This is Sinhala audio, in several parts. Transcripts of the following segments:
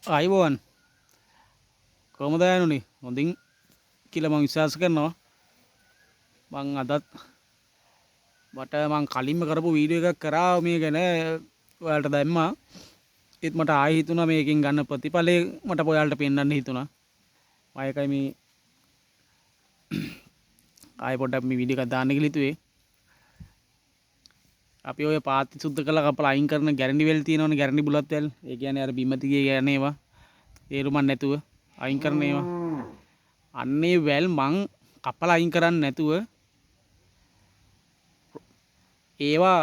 ආයිබෝවන් කොහොමද යනුනේ හොඳින් කියලා මම විශ්වාස කරනවා. මං අදත් මං කලින්ම කරපු වීඩියෝ එකක් කරා මේ ගැන ඔයාලට දැම්මා. ඒත් මට ආයෙ හිතුණා මේකෙන් ගන්න ප්‍රතිඵලය මට ඔයාලට පෙන්වන්න හිතුණා. මම ඒකයි මේ ආයෙ පොඩ්ඩක් මේ වීඩියෝ එකක් දාන්න කියලා හිතුවේ. අපි ඔය පාත්ති සුද්ධ කරලා කපලා අයින් කරන ගැරන්ටි වෙල් තියෙනවනේ, ගැරන්ටි බුලත් වැල්. ඒ කියන්නේ අර බිම තියේ යන ඒවා තේරුමක් නැතුව අයින් කරන ඒවා. අන්නේ වැල් මං කපලා අයින් කරන්නේ නැතුව ඒවා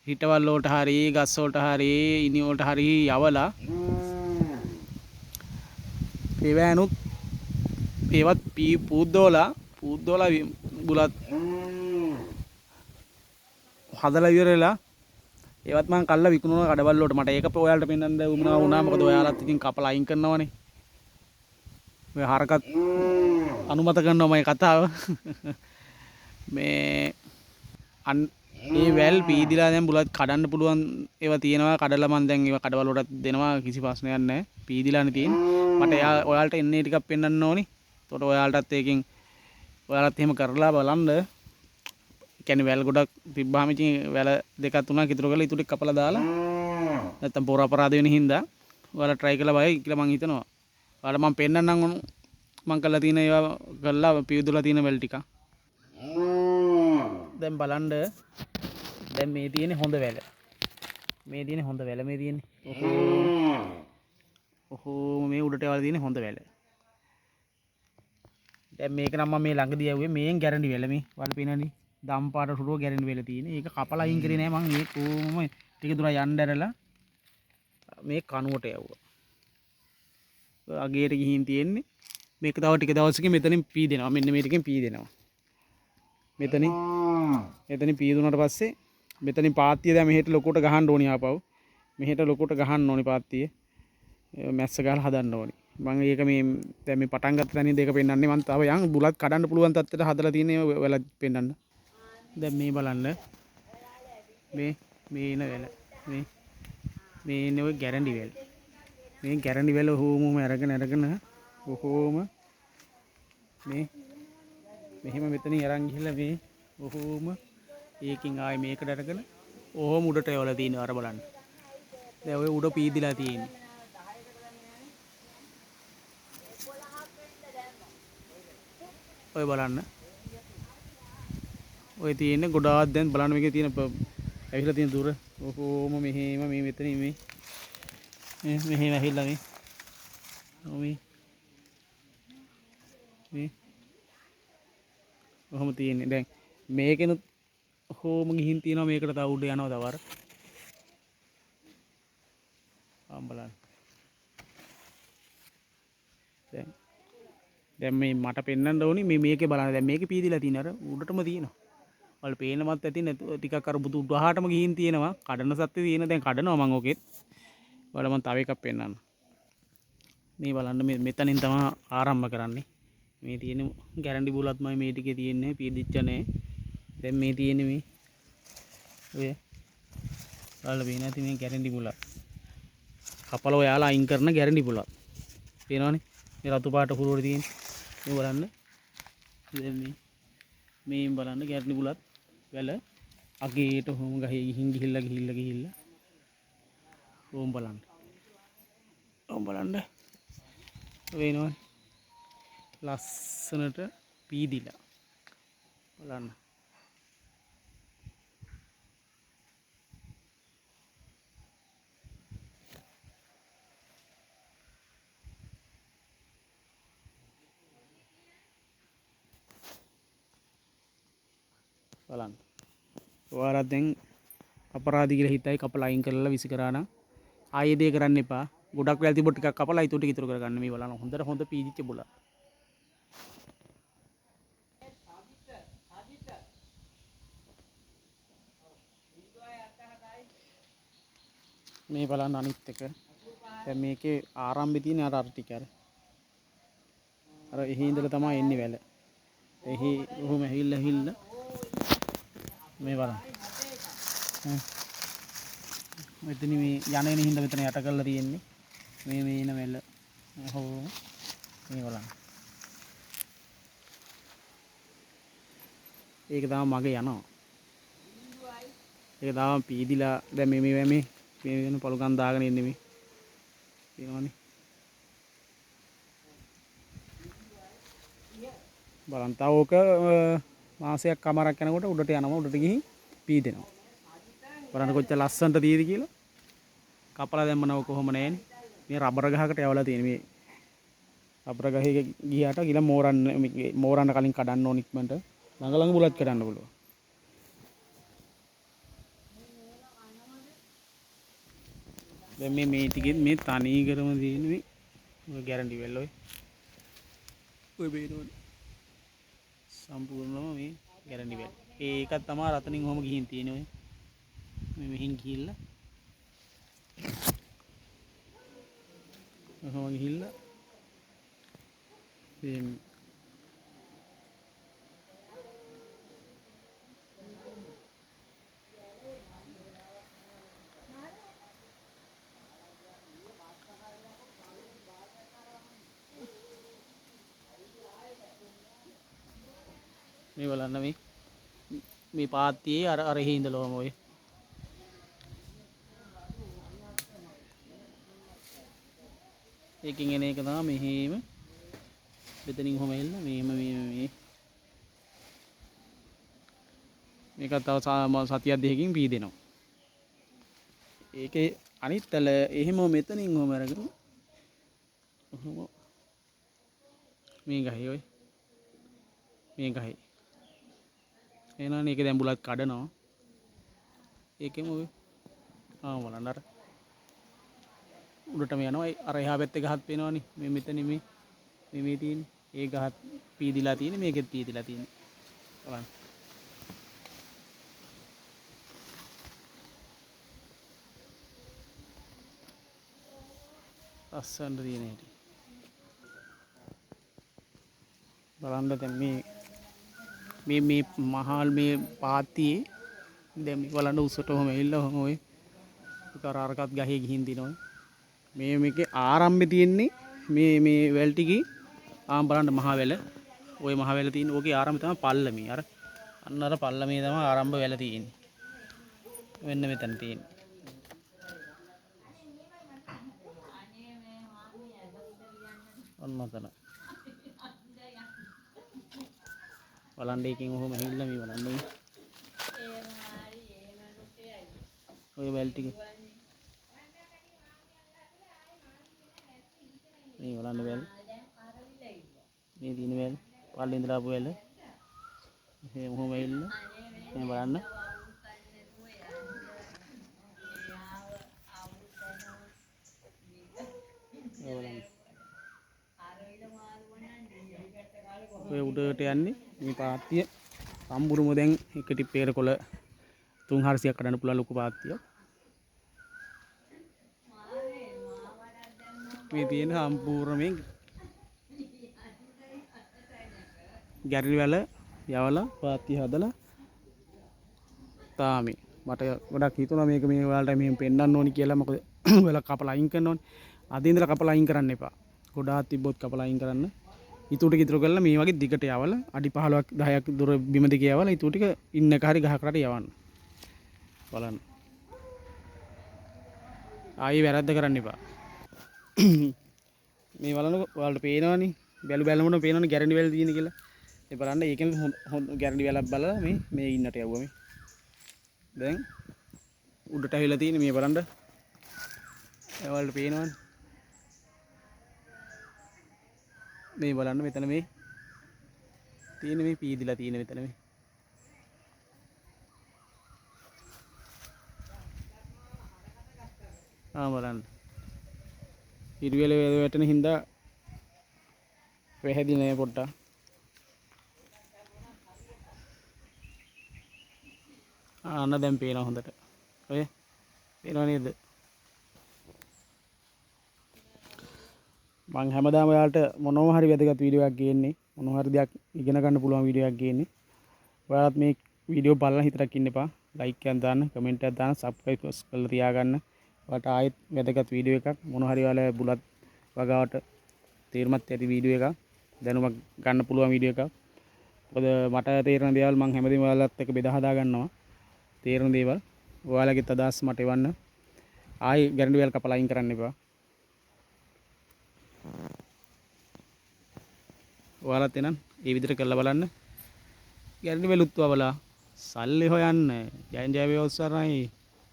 හිටවල් වලට හරි ගස් වලට හරි ඉනි වලට හරි යවලා ඒවැනුත් ඒවත් පූද්දෝලා බුලත් හදලා ඉවරලා ඒවත් මං කල්ලා විකුණන කඩවල් වලට. මට ඒක ඔයාලට පෙන්වන්න වුණා. මොකද ඔයාලත් ඉතින් කපලා අයින් කරනවනේ. ඔය හරකත් අනුමත කරනවා මේ කතාව. මේ මේ වැල් පීදිලා දැන් බුලත් කඩන්න පුළුවන් ඒවා තියෙනවා. කඩලා මන් දැන් ඒවා කඩවල වලට දෙනවා, කිසි ප්‍රශ්නයක් නැහැ. පීදිලානේ තියෙන්නේ. මට ඔයාලට එන්නේ ටිකක් පෙන්වන්න ඕනි. එතකොට ඔයාලටත් ඒකෙන් ඔයාලත් එහෙම කරලා බලන්න. ඒ කියන්නේ වැල් ගොඩක් තිබ්බාම ඉතින් වැල දෙකක් තුනක් ඉතුරු කරලා ඊටු ටික කපලා දාලා නැත්තම් පොර අපරාධ වෙන හින්දා ඔයාලා try කරලා බලයි කියලා මං හිතනවා. ඔයාලට මං පෙන්නන්නම් මං කරලා තියෙන ඒවා කරලා පීදුලා තියෙන වැල් ටික. දැන් බලන්න. දැන් මේ තියෙන්නේ හොඳ වැල. මේ තියෙන්නේ හොඳ වැල. මේ තියෙන්නේ ඔහොම මේ උඩට යවලා තියෙන්නේ හොඳ වැල. දැන් මේක නම් මම මේ ළඟදී යවුවේ මේෙන් ගැරන්ටි වැල. මේ වල පේනනේ දම් පාට සුරුව ගැරන්ටි වැල තියෙන්නේ. ඒක කපලා අයින් කරේ නෑ මම. මේ කොහොම ටික දුර යන්න ඇරලා මේ කනුවට යවුවා. අගේට ගිහින් තියෙන්නේ මේක තව ටික දවසකින් මෙතනින් පීදෙනවා. මෙන්න මේ ටිකෙන් පීදෙනවා. මෙතනින් පීදුනට පස්සේ මෙතනින් පාත්තිය දැන් මෙහෙට ලොකුට ගහන්න ඕනි ආපහු. මෙහෙට ලොකුට ගහන්න ඕනි පාත්තිය. මැස්ස ගහලා හදන්න ඕනි. මම ඒක මේ දැන් මේ පටන් ගත්ත තැනින් දෙක පෙන්නන්නේ. මම තව යන් බුලත් කඩන්න පුළුවන් තත්ත්වයට හදලා තියෙන්නේ වෙල පෙන්නන්න. දැන් මේ බලන්න. මේ ඉන වෙල. මේ ඉන්නේ ඔය ගැරන්ටි වෙල. මේ ගැරන්ටි වෙල ඔහොම අරගෙන ඔහොම මේ මෙහෙම මෙතනින් අරන් ගිහලා මේ ඔහොම ඒකින් ආයේ මේකට අරගෙන ඔහොම උඩට යවලා තියෙනවා. අර බලන්න. දැන් ඔය උඩ පීදිලා තියෙන්නේ. ඔය බලන්න. ඔය තියෙන්නේ ගොඩාක් දැන් බලන්න මේකේ තියෙන ඇවිල්ලා තියෙන දුර. ඔහොම මෙහෙම මේ මෙතනින් මෙහෙම ඇවිල්ලා මේ ඔහොම තියෙන්නේ. දැන් මේකෙනුත් ඔහොම ගිහින් තියෙනවා. මේකට තව උඩ යනවා තව අර. බලන්න. දැන් මේ මට පෙන්වන්න ඕනි මේකේ බලන්න. දැන් මේකේ පීදිලා තියෙන අර උඩටම තියෙනවා. වල පේනවත් ඇති නැතු ටිකක් අර බුදු උඩහාටම ගිහින් තියෙනවා. කඩන සත්ත්වය තියෙන. දැන් කඩනවා මම ඕකෙත්. වල මම තව එකක් පෙන්වන්න. මේ බලන්න මෙතනින් තමයි ආරම්භ කරන්නේ. මේ තියෙන ගැරන්ටි බුලත්මයි මේ ටිකේ තියෙන්නේ. පීදිච්ච නැහැ. දැන් මේ තියෙන්නේ මේ ඔය බලලා පේන ඇති මේ ගැරන්ටි බුලත්. කපල ඔයාලා අයින් කරන ගැරන්ටි බුලත්. පේනවනේ? මේ රතු පාට කුරුවර තියෙන්නේ. මේ බලන්න. දැන් මේන් බලන්න ගැරන්ටි බුලත් වැල අගේට හොම ගහේ ගිහිල්ලා ඕම් බලන්න. වෙනවනේ ලස්සනට පීදිලා බලන්න. ඔයාලා දැන් අපරාධි කියලා හිතයි කපලා අයින් කරලා විසි කරා නම් ආයෙ දේ කරන්න එපා. ගොඩක් වෙලා තිබොත් ටිකක් කපලා ඊට ඉතුරු කරගන්න. මේ බලන්න හොඳ පීදිච්ච බුලත්. මේ බලන්න අනිත් එක. දැන් මේකේ ආරම්භය තියෙන අර ටික අර එහි ඉඳලා තමයි එන්නේ වැල. එහි ඔහොම ඇහිල්ලා මේ බලන්න. මෙතන මේ යන්නේ හින්දා මෙතන යට කරලා තියෙන්නේ. මේ එන වැල්ල හෝ මේ බලන්න. ඒක තමයි මගේ යනවා. ඒක තමයි පීදිලා දැන් මේ වෙන පොලුකන් දාගෙන ඉන්නේ මේ. තියෙනවනේ. බලන්න තව ඕක මාසයක් කමාරක් යනකොට උඩට යනවා උඩට ගිහින් පීදෙනවා. බලන්න කොච්චර ලස්සනට තියෙද කියලා. කපලා දැම්මනව කොහොම නැහැනේ. මේ රබර් ගහකට යවලා තියෙන මේ රබර් ගහේ ගියාට ගිල මෝරන්න කලින් කඩන්න ඕන ඉක්මනට. ළඟ ළඟ බුලත් කඩන්න පුළුවන්. දැන් මේ ටිකෙත් මේ තනී කරම තියෙන මේ ඔය ගැරන්ටි වෙල් ඔය බේනෝනේ. සම්පූර්ණම මේ ගැරන්ටි වෙල්. ඒකත් තමයි රතනින් ඔහම ගිහින් තියෙන්නේ ඔය. මේ මෙහින් ගිහිල්ලා ඔහම ගිහිල්ලා මේ බලන්න මේ පාත්තියේ අර එහෙ ඉඳලවම ඔය ඒකෙන් එන එක තමයි මෙහෙම මෙතනින් කොහම එල්ල මේක තව සතියක් දෙකකින් පීදෙනවා. ඒකේ අනිත් තල එහෙම මෙතනින් කොහම අරගෙන මේ ගහේ ඔය මේ ගහේ එහෙනම් ඒක දැන් බුලත් කඩනවා. ඒකෙම ඔය බලන්න අර උඩටම යනවා. අර එහා පැත්තේ ගහත් පේනවනේ. මේ මෙතන මේ තියෙන්නේ. ඒ ගහත් පීදිලා තියෙන්නේ. මේකෙත් පීදිලා තියෙන්නේ. බලන්න. අස්සන්න තියෙන හැටි. බලන්න දැන් මේ මහල් මේ පාත්තියේ දැන් මේ බලන්න උසට ඔහම එල්ල ඔහම ඔය අරකත් ගහේ ගිහින් දිනවා. මේකේ ආරම්භය තියෙන්නේ මේ වැල් ටිකේ බලන්න මහ වැල. ওই මහ වැල තියෙන ඕකේ ආරම්භය තමයි පල්ලමේ. අන්න අර පල්ලමේ තමයි ආරම්භ වැල තියෙන්නේ. වෙන්න මෙතන තියෙන්නේ. ඔන්න ඔතන. බලන්න එකකින් ඔහොම ඇහිල්ලා මේ බලන්න ඔය වැල් ටික මේ බලන්න වැල් මේ දින වැල් පල්ලේ ඉඳලා ආපු වැල් මේ ඔහොම ඇහිල්ලා මේ බලන්න ඔය උඩට යන්නේ මේ පාත්තිය සම්පූර්ණම දැන් එක ටිප්පයකට කොළ 300ක් කඩන්න පුළුවන් ලොකු පාත්තියක්. මේ තියෙන සම්පූර්ණයෙන් ගැරලි වැල යවලා පාත්තිය හදලා තාමේ මට ගොඩක් හිතුණා මේක මේ ඔයාලට මෙහෙම පෙන්නන්න ඕනි කියලා. මොකද ඔයාලා කපලා අයින් කරන්න ඕනි. අද ඉඳලා කපලා අයින් කරන්න එපා. ගොඩාක් තිබ්බොත් කපලා අයින් කරන්න. ඊටු ටික ඉතුරු කරලා මේ වගේ දිගට යවලා අඩි 15ක් 10ක් දුර බිම දිගේ යවලා ඊටු ටික ඉන්න එක හරි ගහකට යවන්න. බලන්න. ආයෙ වැරද්ද කරන්න එපා. මේ බලනකො ඔයාලට පේනවනේ බැලුමම පේනවනේ ගැරන්ටි වැල් තියෙන කියලා. ඒ බලන්න ඒකෙන් ගැරන්ටි වැලක් බලලා මේ ඉන්නට යවුවා මේ. දැන් උඩට ඇවිල්ලා තියෙන මේ බලන්න. ඔයාලට පේනවනේ. මේ බලන්න මෙතන මේ තියෙන මේ පීදිලා තියෙන මෙතන මේ. බලන්න. ඉරිවෙල වැටෙන හින්දා වැහැදිලා පොට්ටක්. අන්න දැන් පේනවා හොඳට. ඔය පේනව නේද? මම හැමදාම ඔයාලට මොනවා හරි වැදගත් වීඩියෝ එකක් ගේන්නේ. මොනවා හරි දෙයක් ඉගෙන ගන්න පුළුවන් වීඩියෝ එකක් ගේන්නේ. ඔයාලත් මේ වීඩියෝ බලලා හිතට ඉන්න එපා. ලයික් එකක් දාන්න, කමෙන්ට් එකක් දාන්න, සබ්ස්ක්‍රයිබ් කරලා තියාගන්න. ඔයාලට ආයෙත් වැදගත් වීඩියෝ එකක් මොන හරි ඔයාලා බුලත් වගාවට තීරමත් ඇති වීඩියෝ එකක් දැනුමක් ගන්න පුළුවන් වීඩියෝ එකක්. මොකද මට තේරෙන දේවල් මම හැමදේම ඔයාලත් එක්ක බෙදා හදා ගන්නවා. තේරෙන දේවල් ඔයාලගේ අදහස් මට එවන්න. ආයි ගැරන්ටි වල කපලා අයින් කරන්න එපා. ඔයාලත් එනන් ඒ විදිහට කරලා බලන්න. ගැරන්ටි වලුත් වවලා සල්ලි හොයන්න. ජය ජය වේවා උත්සාහයි.